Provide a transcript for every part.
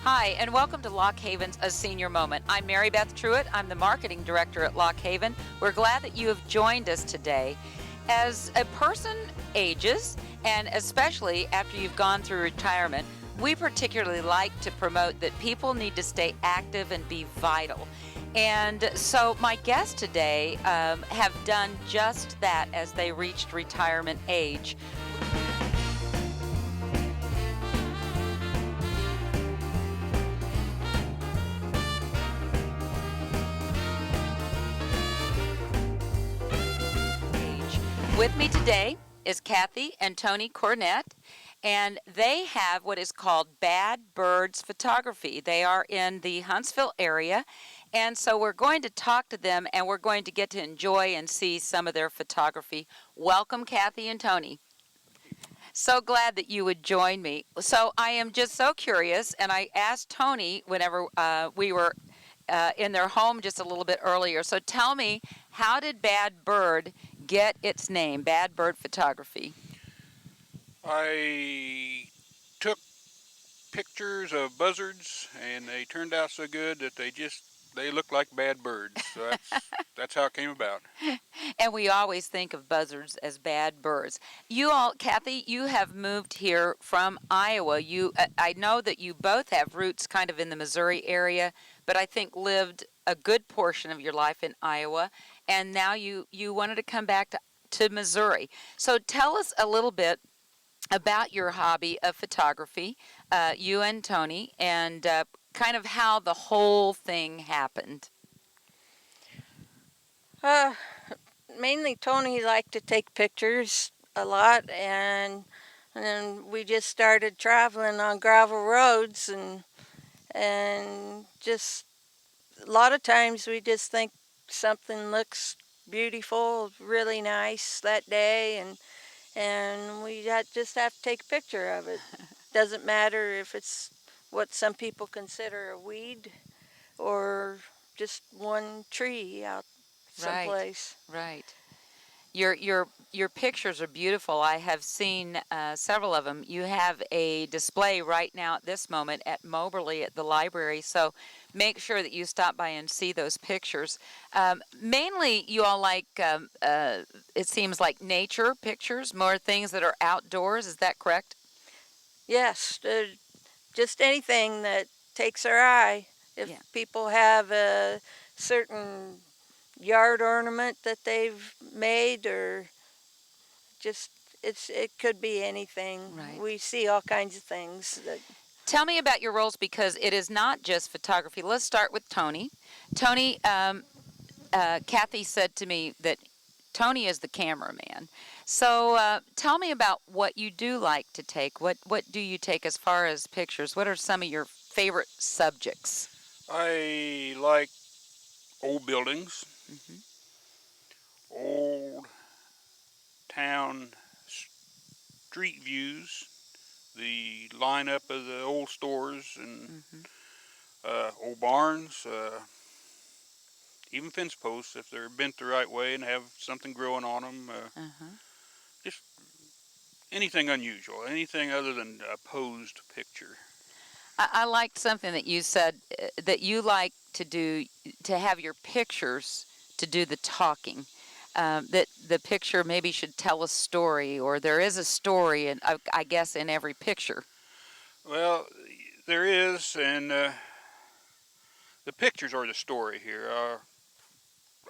Hi, and welcome to Lock Haven's A Senior Moment. I'm Mary Beth Truitt. I'm the marketing director at Lock Haven. We're glad that you have joined us today. As a person ages, and especially after you've gone through retirement, we particularly like to promote that people need to stay active and be vital. And so my guests today have done just that as they reached retirement age. With me today is Kathy and Tony Cornett, and they have what is called Bad Birds Photography. They are in the Huntsville area, and so we're going to talk to them and we're going to get to enjoy and see some of their photography. Welcome, Kathy and Tony. So glad that you would join me. So I am just so curious, and I asked Tony whenever we were in their home just a little bit earlier. So tell me, how did Bad Bird get its name, Bad Bird Photography? I took pictures of buzzards, and they turned out so good that they look like bad birds. So that's how it came about. And we always think of buzzards as bad birds. You all, Kathy, you have moved here from Iowa. I know that you both have roots kind of in the Missouri area, but I think lived a good portion of your life in Iowa, and now you wanted to come back to Missouri. So tell us a little bit about your hobby of photography, you and Tony, and kind of how the whole thing happened. Uh, Mainly Tony liked to take pictures a lot, and then we just started traveling on gravel roads, and just a lot of times we just think something looks beautiful, really nice that day, and just have to take a picture of it. Doesn't matter if it's what some people consider a weed or just one tree out Right, someplace. right. Your pictures are beautiful. I have seen several of them. You have a display right now at this moment at Moberly at the library. So make sure that you stop by and see those pictures. Mainly, you all like it seems like nature pictures, more things that are outdoors. Is that correct? Yes, just anything that takes our eye. Yeah. If people have a certain yard ornament that they've made, or just it could be anything. Right. We see all kinds of things that. Tell me about your roles because it is not just photography. Let's start with Tony. Tony, Kathy said to me that Tony is the cameraman. So tell me about what you do like to take. What do you take as far as pictures? What are some of your favorite subjects? I like old buildings, Hmm. old town street views, the lineup of the old stores and Hmm. old barns, even fence posts if they're bent the right way and have something growing on them. Uh-huh. Just anything unusual, anything other than a posed picture. I liked something that you said that you like to do to have your pictures to do the talking. That the picture maybe should tell a story, or there is a story, and I guess in every picture. Well, there is, and the pictures are the story here.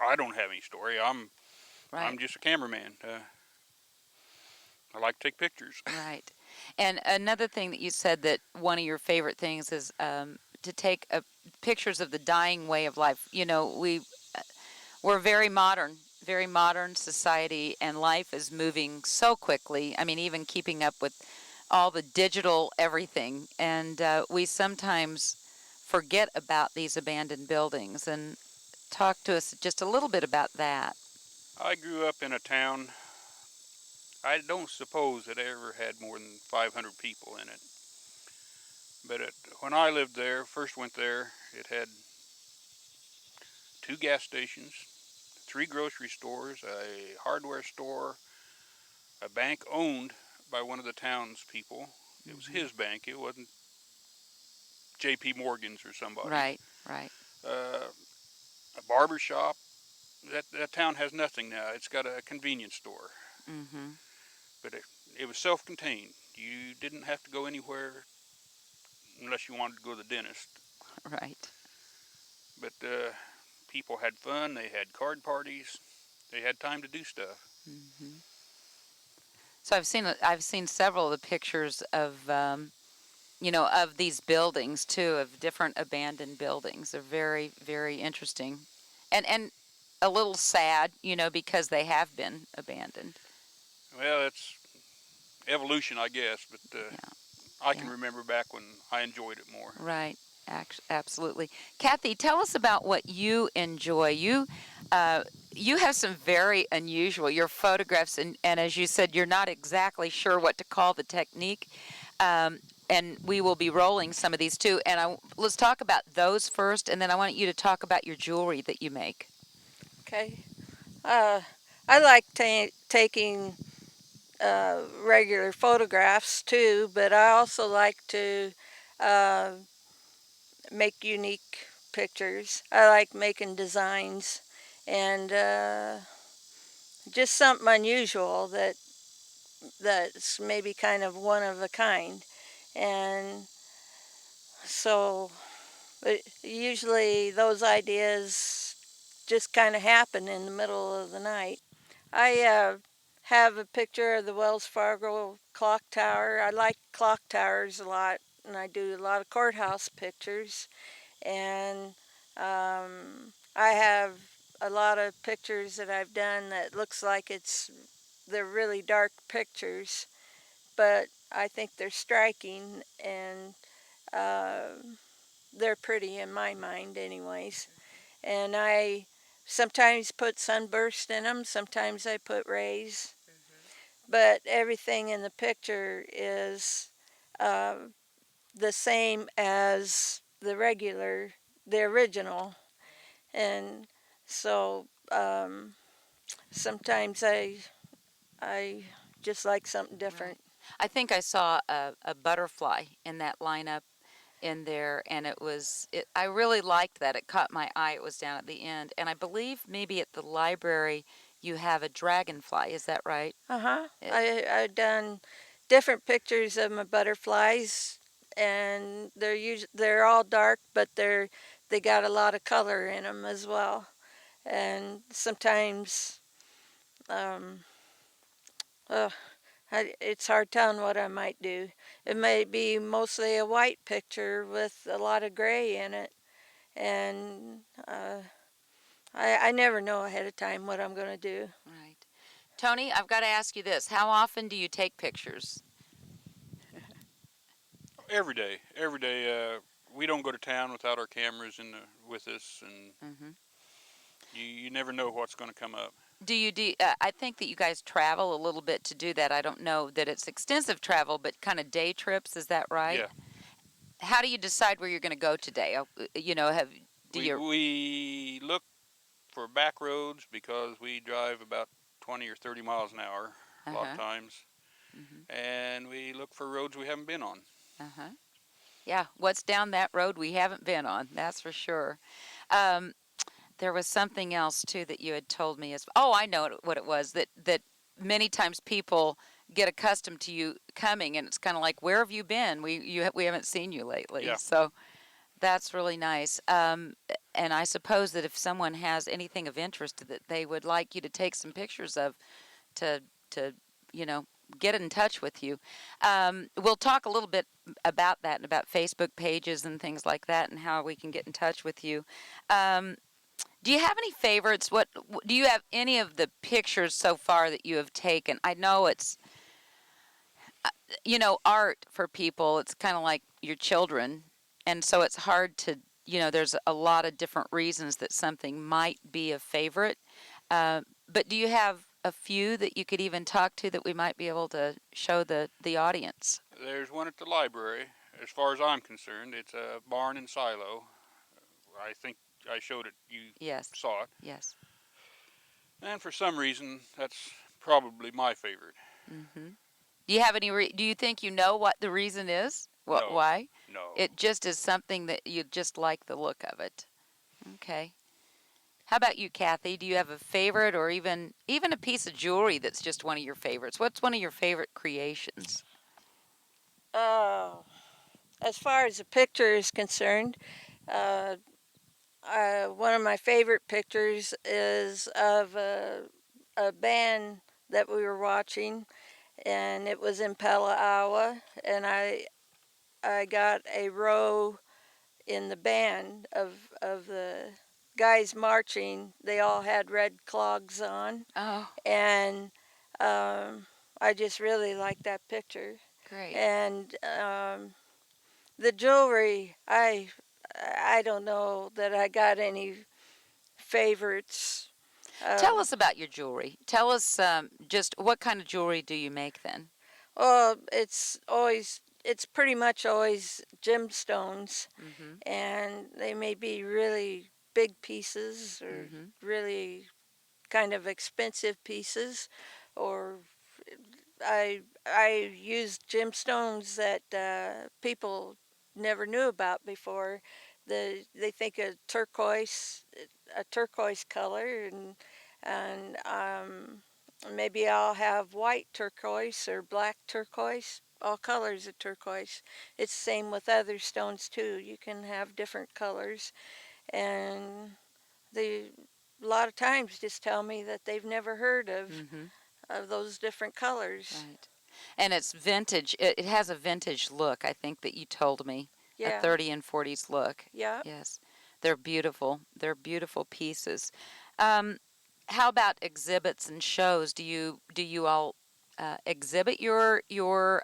I don't have any story. I'm Right, just a cameraman. I like to take pictures. right. And another thing that you said that one of your favorite things is to take pictures of the dying way of life. You know, we're very modern society, and life is moving so quickly. I mean, even keeping up with all the digital everything, and we sometimes forget about these abandoned buildings. And talk to us just a little bit about that. I grew up in a town. I don't suppose it ever had more than 500 people in it. But when I lived there, first went there, it had two gas stations, three grocery stores, a hardware store, a bank owned by one of the townspeople. It was Hmm. his bank. It wasn't J.P. Morgan's or somebody. Right, right. A barber shop. That town has nothing now. It's got a convenience store, Mm-hmm. but it was self-contained. You didn't have to go anywhere unless you wanted to go to the dentist. Right. But people had fun. They had card parties. They had time to do stuff. Mm-hmm. So I've seen several of the pictures of of these buildings too, of different abandoned buildings. They're very, very interesting, and a little sad, because they have been abandoned. Well, it's evolution, I guess. But Yeah, I can yeah. remember back when I enjoyed it more. Right. Absolutely. Kathy, tell us about what you enjoy. You have some very unusual your photographs, and as you said, you're not exactly sure what to call the technique. Um, and we will be rolling some of these too. And let's talk about those first, and then I want you to talk about your jewelry that you make. Okay. I like taking regular photographs too, but I also like to uh, make unique pictures. I like making designs and just something unusual that's maybe kind of one of a kind. And so usually those ideas just kind of happen in the middle of the night. I have a picture of the Wells Fargo clock tower. I like clock towers a lot, and I do a lot of courthouse pictures. And I have a lot of pictures that I've done that looks like they're really dark pictures, but I think they're striking and uh, they're pretty in my mind, anyways. And I sometimes put sunburst in them, sometimes I put rays, but everything in the picture is uh, the same as the original. And so sometimes I just like something Right. different. I think I saw a butterfly in that lineup in there, and I really liked that. It caught my eye. It was down at the end, and I believe maybe at the library you have a dragonfly. Is that right? Uh-huh. It, I've done different pictures of my butterflies, and they're all dark, but they got a lot of color in them as well. And sometimes um, uh, it's hard telling what I might do. It may be mostly a white picture with a lot of gray in it, and I never know ahead of time what I'm going to do. right. Tony, I've got to ask you this: how often do you take pictures? Every day. We don't go to town without our cameras with us, and Hmm. you never know what's going to come up. I think that you guys travel a little bit to do that. I don't know that it's extensive travel, but kind of day trips. Is that right? Yeah, How do you decide where you're going to go today? Have do you? we look for back roads because we drive about 20 or 30 miles an hour Uh a lot of huh. times, Hmm. and we look for roads we haven't been on. Uh huh. Yeah. What's down that road we haven't been on? That's for sure. Um, there was something else too that you had told me. I know what it was. That many times people get accustomed to you coming, and it's kind of like, where have you been? We haven't seen you lately. Yeah, So that's really nice. And I suppose that if someone has anything of interest that they would like you to take some pictures of, to to you know get in touch with you. We'll talk a little bit about that and about Facebook pages and things like that and how we can get in touch with you. Um, do you have any favorites? Do you have any of the pictures so far that you have taken? I know it's art for people. It's kind of like your children, and so it's hard to there's a lot of different reasons that something might be a favorite. But do you have a few that you could even talk to that we might be able to show the audience? there's one at the library. As far as I'm concerned, it's a barn and silo. I think I showed it. You Yes, saw it, yes. and for some reason, that's probably my favorite. Hmm. Do you have any? Do you think you know what the reason is? What? No, Why? No. It just is something that you just like the look of it. Okay. How about you, Kathy? Do you have a favorite, or even a piece of jewelry that's just one of your favorites? What's one of your favorite creations? Uh, as far as the picture is concerned, uh, one of my favorite pictures is of a band that we were watching, and it was in Pella, Iowa, and I got a row in the band of the guys marching. They all had red clogs on, Oh, and I just really like that picture. great. And the jewelry, I don't know that I got any favorites. Tell Um, us about your jewelry. Tell us just what kind of jewelry do you make then? well, it's pretty much always gemstones, Mm-hmm. and they may be really big pieces or Mm-hmm. really kind of expensive pieces, or I use gemstones that people never knew about before. They think a turquoise color, and maybe I'll have white turquoise or black turquoise, all colors of turquoise. It's the same with other stones too. You can have different colors, and they a lot of times just tell me that they've never heard Mm-hmm. of those different colors. Right. And it's vintage. It has a vintage look, I think that you told me. A Yeah, 30 and 40s look. yeah. Yes. They're beautiful. They're beautiful pieces. Um, how about exhibits and shows? Do you all exhibit your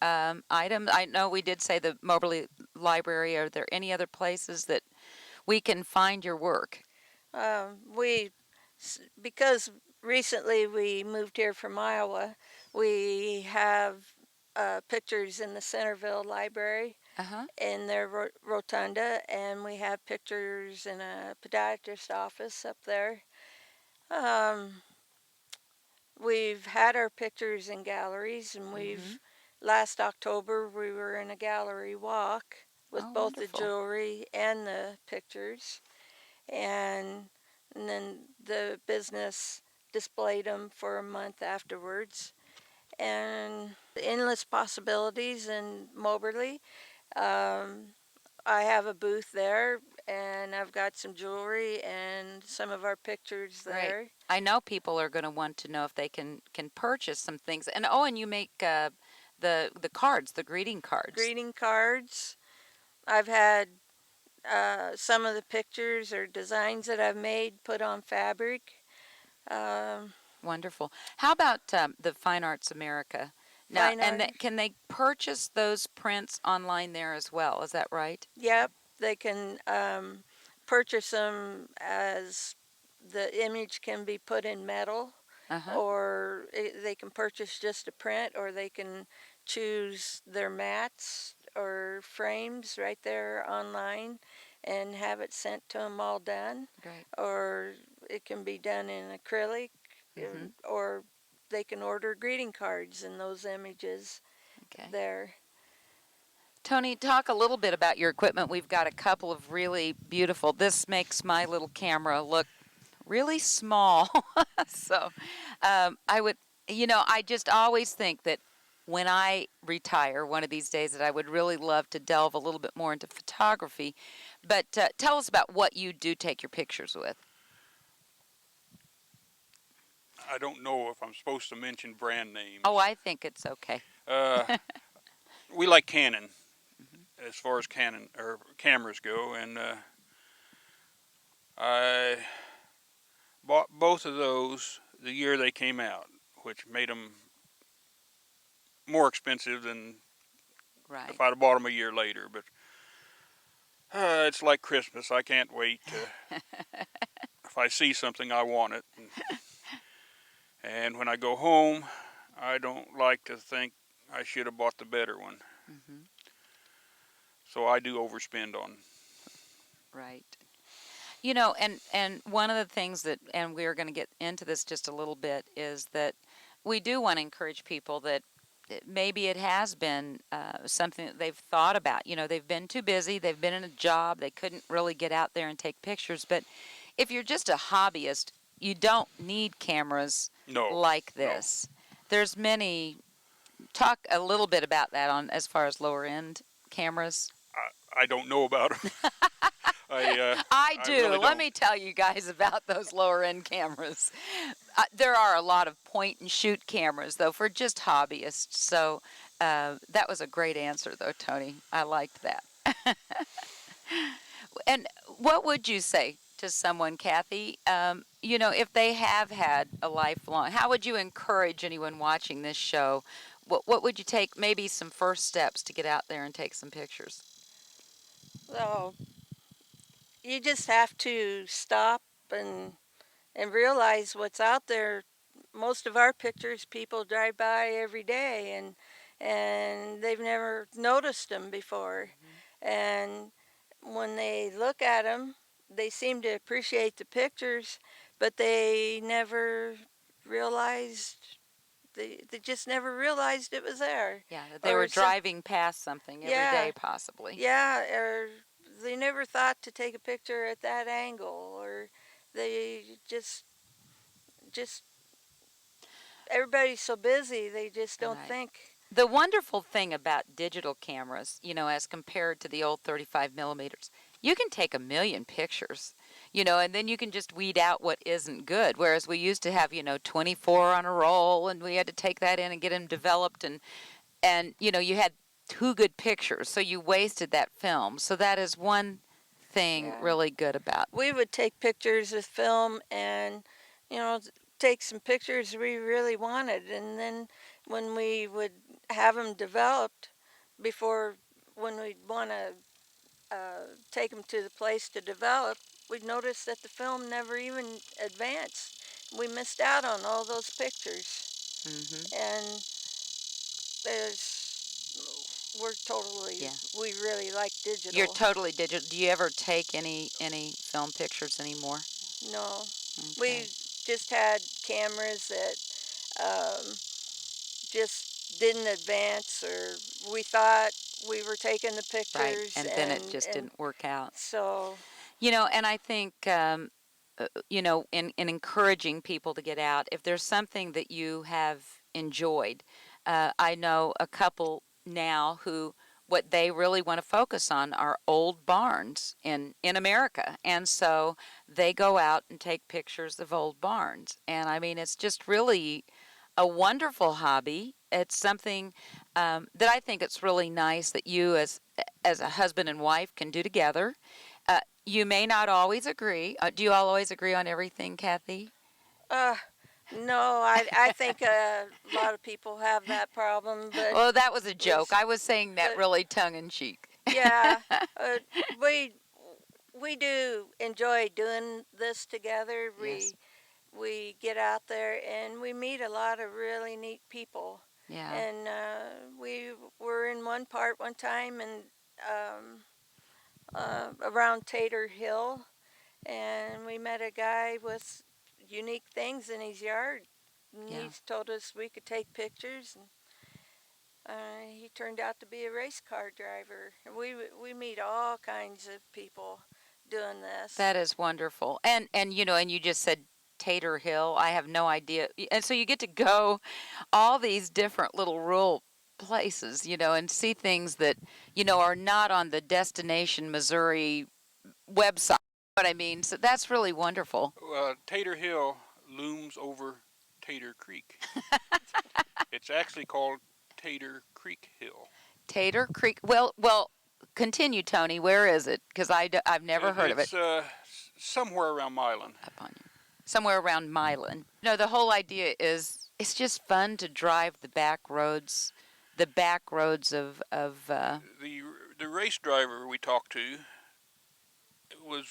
items? I know we did say the Moberly Library. Are there any other places that we can find your work? We, because recently we moved here from Iowa, we have pictures in the Centerville Library Uh-huh. in their rotunda, and we have pictures in a podiatrist office up there. Um, we've had our pictures in galleries, and Mm-hmm. last October we were in a gallery walk with Oh, both the wonderful. jewelry and the pictures. and and then the business displayed them for a month afterwards. And endless possibilities in Moberly. Um, I have a booth there, and I've got some jewelry and some of our pictures Great. there. I know people are going to want to know if they can purchase some things. And oh, and you make the cards, the greeting cards. Greeting cards. I've had some of the pictures or designs that I've made put on fabric. Um, Wonderful. How about the Fine Arts America? Now, fine and art. can they purchase those prints online there as well? Is that right? Yep, they can purchase them as the image can be put in metal, Uh-huh. or they can purchase just a print, or they can choose their mats or frames right there online and have it sent to them all done. Great. Or it can be done in acrylic, Mm-hmm. or they can order greeting cards in those images Okay. there. Tony, talk a little bit about your equipment. We've got a couple of really beautiful. This makes my little camera look really small. So I would, I just always think that when I retire one of these days that I would really love to delve a little bit more into photography. But tell us about what you do take your pictures with. I don't know if I'm supposed to mention brand names. Oh, I think it's okay. Uh, we like Canon Mhm. as far as Canon or cameras go, and I bought both of those the year they came out, which made them more expensive than Right. if I'd have bought them a year later. But it's like Christmas. I can't wait to. If I see something, I want it. And when I go home, I don't like to think I should have bought the better one. Hmm. So I do overspend on. Right. And one of the things that, and we're going to get into this just a little bit, is that we do want to encourage people that maybe it has been something that they've thought about. You know, they've been too busy, they've been in a job, they couldn't really get out there and take pictures. But if you're just a hobbyist, you don't need cameras No, like no. this. There's many. Talk a little bit about that on as far as lower end cameras. I don't know about them. I I do. really Let don't. me tell you guys about those lower end cameras. There are a lot of point and shoot cameras, though, for just hobbyists. So that was a great answer, though, Tony. I liked that. And what would you say to someone, Kathy? You know, if they have had a lifelong, how would you encourage anyone watching this show? What would you take, maybe some first steps to get out there and take some pictures? So you just have to stop and realize what's out there. Most of our pictures people drive by every day and they've never noticed them before. And when they look at them, they seem to appreciate the pictures, but they never realized they just never realized it was there. Yeah, that they Or were some, driving past something every yeah, day, possibly. yeah, or they never thought to take a picture at that angle, or they just everybody's so busy they just don't Right. think. The wonderful thing about digital cameras, you know, as compared to the old 35 millimeters, you can take a million pictures, you know, and then you can just weed out what isn't good. Whereas we used to have, you know, 24 on a roll, and we had to take that in and get them developed, and you know, you had two good pictures, so you wasted that film. So that is one thing Yeah. really good about. We would take pictures of film and, you know, take some pictures we really wanted, and then when we would have them developed, before when we'd want to take them to the place to develop, we'd notice that the film never even advanced. We missed out on all those pictures, Hmm. and there's we're totally Yeah. we really like digital. You're totally digital. Do you ever take any film pictures anymore? No, Okay. we just had cameras that just didn't advance, or we thought we were taking the Right. pictures, And then it just and didn't work out. so You know, and I think, you know, in encouraging people to get out, if there's something that you have enjoyed, I know a couple now who what they really want to focus on are old barns in America. And so they go out and take pictures of old barns. And I mean, it's just really a wonderful hobby. It's something that I think it's really nice that you as a husband and wife can do together. You may not always agree. Do you all always agree on everything, Kathy? uh no, I think a lot of people have that problem, but Well, that was a joke. it's I was saying that but really tongue in cheek. yeah, uh, we we do enjoy doing this together. Yes. We get out there and we meet a lot of really neat people. Yeah. And we were in one part one time and um, around Tater Hill, and we met a guy with unique things in his yard. And Yeah. he told us we could take pictures, and he turned out to be a race car driver. And we meet all kinds of people doing this. That is wonderful. And you know, and you just said Tater Hill. I have no idea. And so you get to go all these different little rural places, you know, and see things that, you know, are not on the Destination Missouri website. What I mean, so that's really wonderful. Tater Hill looms over Tater Creek. It's actually called Tater Creek Hill. Tater Creek. Well, continue, Tony. Where is it? Because I've never heard of it. It's somewhere around Milan. Up on you. Somewhere around Milan. No, the whole idea is it's just fun to drive the back roads of The race driver we talked to was,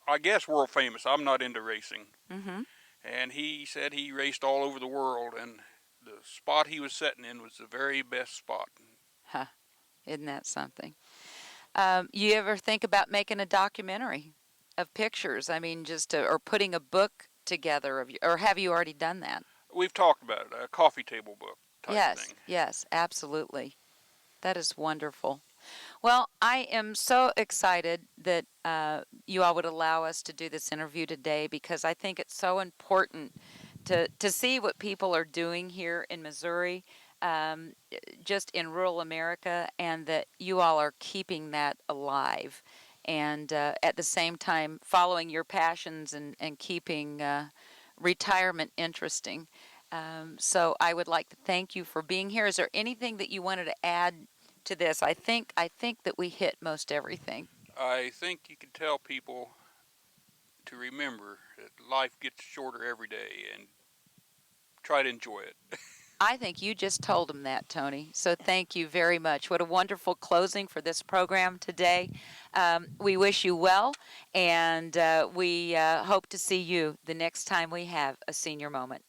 I guess, world famous. I'm not into racing. mm-hmm. And he said he raced all over the world, and the spot he was sitting in was the very best spot. Huh. Isn't that something? You ever think about making a documentary of pictures? I mean, or putting a book together or have you already done that? We've talked about it, a coffee table book. type Yes, thing. yes, absolutely. That is wonderful. Well, I am so excited that you all would allow us to do this interview today because I think it's so important to see what people are doing here in Missouri, just in rural America, and that you all are keeping that alive. And at the same time, following your passions and keeping retirement interesting. So I would like to thank you for being here. Is there anything that you wanted to add to this? I think that we hit most everything. I think you can tell people to remember that life gets shorter every day and try to enjoy it. I think you just told them that, Tony. So thank you very much. What a wonderful closing for this program today. We wish you well, and we hope to see you the next time we have a senior moment.